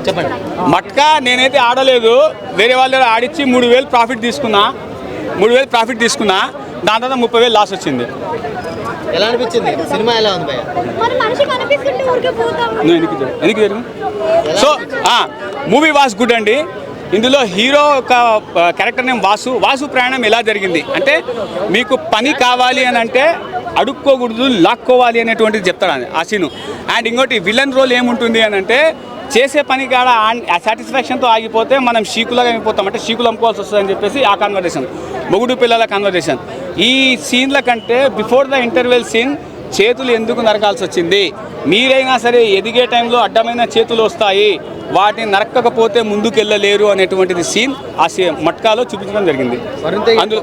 చెప్పండి. మట్కా నేనైతే ఆడలేదు, వేరే వాళ్ళు ఆడిచ్చి 3,000 ప్రాఫిట్ తీసుకున్నా. దాని తర్వాత 30,000 లాస్ వచ్చింది. ఎలా అనిపించింది సినిమా? ఎలా ఉంది భయ్యా? ఎందుకు జరిగింది? సో మూవీ వాస్ గుడ్ అండి. ఇందులో హీరో ఒక క్యారెక్టర్ నేమ్ వాసు ప్రయాణం ఎలా జరిగింది అంటే, మీకు పని కావాలి అని అంటే అడుక్కోకూడదు, లాక్కోవాలి అనేటువంటిది చెప్తాడు ఆ సీను. అండ్ ఇంకోటి విలన్ రోల్ ఏముంటుంది అని అంటే, చేసే పని కాడ సాటిస్ఫాక్షన్తో ఆగిపోతే మనం షీకులాగా అయిపోతాం, అంటే షీకులు అమ్ముకోవాల్సి వస్తుంది అని చెప్పేసి ఆ కన్వర్జేషన్, మొగుడు పిల్లల కన్వర్జేషన్. ఈ సీన్ల కంటే బిఫోర్ ద ఇంటర్వెల్ సీన్ చేతులు ఎందుకు నరకాల్సి వచ్చింది, మీరైనా సరే ఎదిగే టైంలో అడ్డమైన చేతులు వస్తాయి, వాటిని నరకకపోతే ముందుకెళ్ళలేరు అనేటువంటిది సీన్ ఆ మట్కాలో చూపించడం జరిగింది. అందులో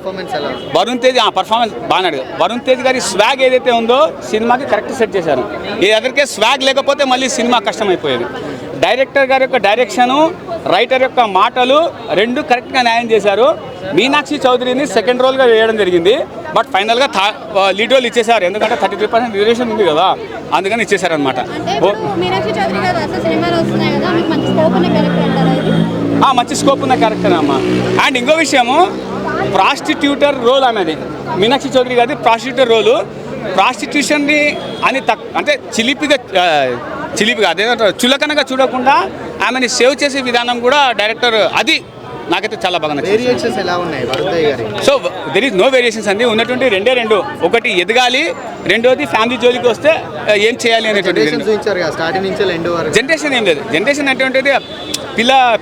వరుణ్ తేజ్ పర్ఫార్మెన్స్ బాగా అడిగారు. వరుణ్ తేజ్ గారి స్వాగ్ ఏదైతే ఉందో సినిమాకి కరెక్ట్ సెట్ చేశారు. ఎదరికే స్వాగ్ లేకపోతే మళ్ళీ సినిమా కష్టమైపోయేది. డైరెక్టర్ గారి యొక్క డైరెక్షను, రైటర్ యొక్క మాటలు రెండు కరెక్ట్గా న్యాయం చేశారు. మీనాక్షి చౌదరిని సెకండ్ రోల్గా వేయడం జరిగింది, బట్ ఫైనల్గా లీడ్ రోల్ ఇచ్చేసారు. ఎందుకంటే 33% డ్యూరేషన్ ఉంది కదా, అందుకని ఇచ్చేసారనమాట. మంచి స్కోప్ ఉన్న క్యారెక్టర్ అమ్మ. అండ్ ఇంకో విషయము, ప్రాస్టిట్యూటర్ రోల్ అనేది మీనాక్షి చౌదరి గారి ప్రాస్టిట్యూటర్ రోలు. ప్రాస్టిట్యూషన్ని అని అంటే చిలిపిగా అదేంటారు చులకనగా చూడకుండా ఆమెని సేవ్ చేసే విధానం కూడా డైరెక్టర్ అది నాకైతే చాలా బాగా నచ్చింది. So there is no variations అండి, ఉన్నటువంటి రెండు. ఒకటి ఎదగాలి, రెండోది ఫ్యామిలీ జోలికి వస్తే ఏం చేయాలి అనేటువంటి జనరేషన్ ఏం లేదు. జనరేషన్ అనేటువంటిది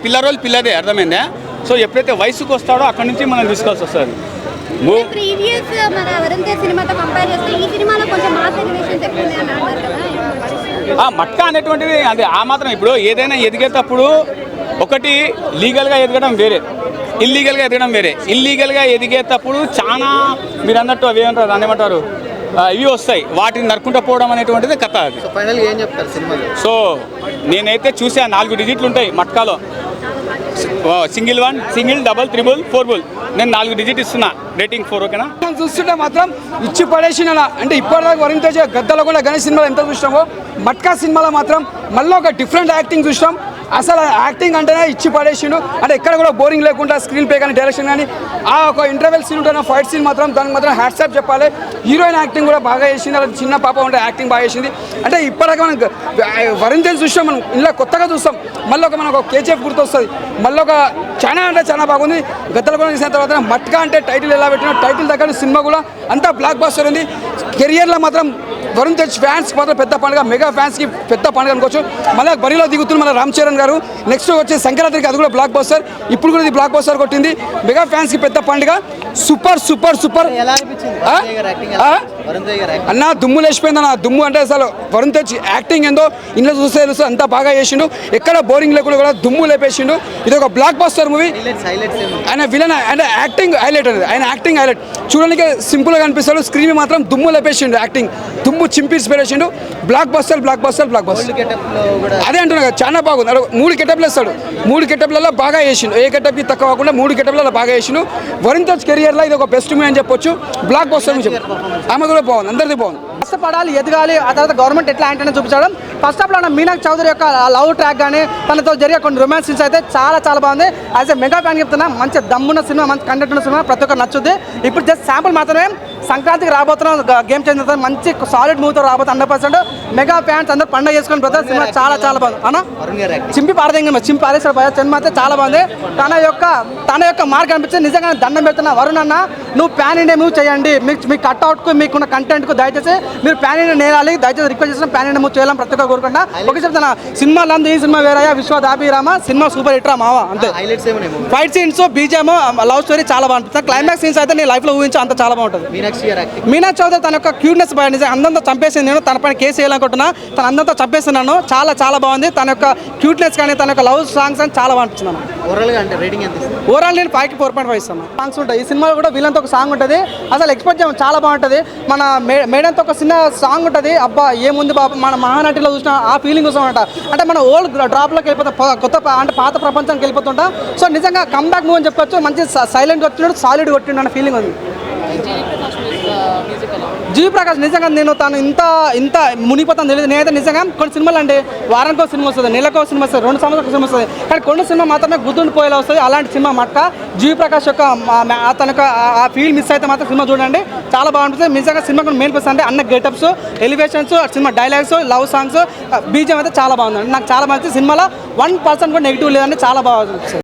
పిల్ల రోల్ పిల్లదే, అర్థమైందా? సో ఎప్పుడైతే వయసుకు వస్తాడో అక్కడి నుంచి మనం తీసుకోవాల్సి వస్తుంది. మట్కా అనేటువంటిది అది ఆ మాత్రం. ఇప్పుడు ఏదైనా ఎదిగేటప్పుడు ఒకటి లీగల్గా ఎదగడం వేరే, ఇల్లీగల్గా ఎదగడం వేరే. ఇల్లీగల్గా ఎదిగేటప్పుడు చాలా మీరు అన్నట్టు అవి ఏమంటారు, దాన్ని ఏమంటారు, ఇవి వస్తాయి, వాటిని నరుకుంటూ పోవడం అనేటువంటిది కథ అది. సో నేనైతే చూసా 4 డిజిట్లు ఉంటాయి మట్కాలో. సింగిల్ 1, సింగిల్, డబల్, త్రిబుల్, 4 నేను 4 డిజిట్ ఇస్తున్నా, రేటింగ్ 4. ఓకేనా? చూస్తుంటే మాత్రం ఇచ్చి పడేసిన, అంటే ఇప్పటిదాకా వరుణ్ తేజ్ గద్దలో కూడా గణేష్ సినిమాలో ఎంత చూసినామో, మట్కా సినిమాలో మాత్రం మళ్ళీ ఒక డిఫరెంట్ యాక్టింగ్ చూసినాం. అసలు యాక్టింగ్ అంటేనే ఇచ్చి పడేసిండు. అంటే ఎక్కడ కూడా బోరింగ్ లేకుండా స్క్రీన్ ప్లే కానీ డైరెక్షన్ కానీ ఆ ఒక ఇంటర్వెల్ సీన్ ఉంటున్న ఫైట్ సీన్ మాత్రం దానికి మాత్రం హ్యాట్సాప్ చెప్పాలి. హీరోయిన్ యాక్టింగ్ కూడా బాగా చేసింది, అలా చిన్న పాప ఉంటే యాక్టింగ్ బాగా చేసింది. అంటే ఇప్పటిదాకా మనం వరుణ్ తేజ్ చూసాం, మనం ఇలా కొత్తగా చూస్తాం. మళ్ళీ మనకు ఒక కేజీఎఫ్ గుర్తొస్తుంది. మళ్ళీ ఒక చాలా బాగుంది. గద్దలు కూడా చేసిన తర్వాత మట్కా అంటే టైటిల్ ఎలా పెట్టినా టైటిల్ దగ్గర సినిమా కూడా అంతా బ్లాక్ బస్టర్ ఉంది. కెరియర్లో మాత్రం వరుణ్ తేజ్ ఫ్యాన్స్ మాత్రం పెద్ద పండుగ, మెగా ఫ్యాన్స్కి పెద్ద పండుగ అనుకోవచ్చు. మళ్ళీ బరిలో దిగుతుంది మళ్ళీ రామ్ చరణ్ గారు. నెక్స్ట్ వచ్చే సంక్రాంతికి అది కూడా బ్లాక్ బస్టర్, ఇప్పుడు కూడా ఇది బ్లాక్ బస్టర్ కొట్టింది. మెగా ఫ్యాన్స్కి పెద్ద పండుగ. సూపర్ సూపర్ సూపర్ అన్న, దుమ్ము లేచిపోయింది అన్న. దుమ్ము అంటే అసలు వరుణ్ తేజ్ యాక్టింగ్ ఏందో ఇంట్లో చూస్తే తెలుసు, అంతా బాగా చేసిండు. ఎక్కడ బోరింగ్ లేకుండా కూడా దుమ్ము లేపేసిండు. ఇది ఒక బ్లాక్ బస్టర్ మూవీ. ఆయన విలన్ అంటే యాక్టింగ్ హైలైట్ అనేది, ఆయన యాక్టింగ్ హైలైట్. చూడడానికి సింపుల్గా కనిపిస్తాడు, స్క్రీన్ మాత్రం దుమ్ము లేపేసిండు, యాక్టింగ్ దుమ్ము చింపిసి పెట్టేసిండు. Block buster. అదే అంటున్నా కదా, చాలా బాగుంది. 3 గెటప్లు వేస్తాడు, 3 గెటప్లలో బాగా చేసిండు. ఏ గెటప్కి తక్కువ కాకుండా 3 గెటప్లలో బాగా చేసిండు. వరుణ్ తేజ్ కెరియర్లో ఇది ఒక బెస్ట్ మూవీ అని చెప్పొచ్చు. బ్లాక్ బస్టర్ నుంచి ఆమె కూడా బాగుంది, అందరిది బాగుంది. కష్టపడాలి, ఎదగాలి, ఆ తర్వాత గవర్నమెంట్ ఎట్లా అంటే చూపించడం. First of all Meenakshi Chaudhary యొక్క లవ్ ట్రాక్ కానీ తనతో జరిగే కొన్ని రొమాన్స్ సీన్స్ అయితే చాలా బాగుంది. యాజ్ ఎ మెగా ఫ్యాన్ చెప్తున్నా, మంచి దమ్మున్న సినిమా, మంచి కంటెంట్ ఉన్న సినిమా, ప్రతి ఒక్కరు నచ్చుద్ది. ఇప్పుడు జస్ట్ శాంపుల్ మాత్రమే. సంక్రాంతికి రాబోతున్నాం, గేమ్ చేంజర్ మంచి సాలిడ్ మూవీతో రాబోతుంది. 100% మెగా ఫ్యాన్స్ అందరూ పండుగ చేసుకుని బ్రదర్. సినిమా చాలా బాగుంది అన్న. చింపి పారేసాడు భయ. సినిమా అయితే చాలా బాగుంది. తన యొక్క మార్క్ అనిపించింది. నిజంగా దండం పెడుతున్నా వరుణ్ అన్న, నువ్వు ప్యాన్ ఇండియా మూవీ చేయండి. మీ కట్అవుట్కు మీకున్న కంటెంట్కు దయచేసి మీరు ప్యాన్ ఇండియా నేరాలి. దయచేసి రిక్వెస్ట్ చేసిన ప్యాన్ ఇండియా మూవీ చేయాలని ప్రతి ఒక్క కోరుకుంటా. ఓకే చెప్తున్నా, సినిమాలు ఈ సినిమా వేరయ్యా, విశ్వదాభిరామ సినిమా సూపర్ హిట్ రా మావా. అంతే. Fight scenes, BJM, love story చాలా బాగుంటుంది. క్లైమాక్స్ సీన్స్ అయితే నీ లైఫ్లో ఊహించి అంత చాలా బాగుంటుంది. మీనాక్షి చౌదరి తన యొక్క క్యూట్నెస్ అందంతో చంపేసింది. నేను తన పైన కేసు వేయాలనుకుంటున్నా, తన అందంతో చంపేస్తున్నాను. చాలా బాగుంది. తన యొక్క క్యూట్నెస్ కానీ తన యొక్క లవ్ సాంగ్స్ అని చాలా బాగుంటున్నాను. ఓవరాల్ నేను 5కి 4.5 ఇస్తాను. సాంగ్స్ ఉంటాయి ఈ సినిమాలో కూడా. వీళ్ళంతా ఒక సాంగ్ ఉంటుంది, అసలు ఎక్స్పెక్ట్ చేయము, చాలా బాగుంటుంది. మన మేడంతో ఒక చిన్న సాంగ్ ఉంటుంది. అబ్బా ఏముంది బాబు, మన మహానటిలో చూసిన ఆ ఫీలింగ్ వస్తామంట. అంటే మన ఓల్డ్ డ్రాప్లోకి వెళ్ళిపోతాం, కొత్త అంటే పాత ప్రపంచానికి వెళ్ళిపోతుంటాం. సో నిజంగా కమ్బ్యాక్ మూవ్ అని చెప్పొచ్చు. మంచి సైలెంట్ కొట్టినాడు, సాలిడ్ కొట్టినాడు అన్న ఫీలింగ్ ఉంది. జీవి ప్రకాష్ నిజంగా నేను తను ఇంత మునిగిపోతాను తెలియదు. నేనైతే నిజంగా కొన్ని సినిమాలు అంటే వారానికో సినిమా వస్తుంది, నెలకో సినిమా వస్తుంది, 2 సంవత్సరాలకు సినిమా వస్తుంది, కానీ కొన్ని సినిమా మాత్రమే గుర్తుండిపోయేలా వస్తుంది. అలాంటి సినిమా మట్క జీవి ప్రకాష్ యొక్క తన యొక్క ఆ ఫీల్ మిస్ అయితే మాత్రం సినిమా చూడండి, చాలా బాగుంటుంది. నిజంగా సినిమా మెయిన్ ప్లస్ అంటే అన్న getups, elevations, cinema dialogues, love songs, బీజం అయితే చాలా బాగుందండి. నాకు చాలా బాగుంది. సినిమాలో 1% కూడా నెగిటివ్ లేదండి, చాలా బాగుంది.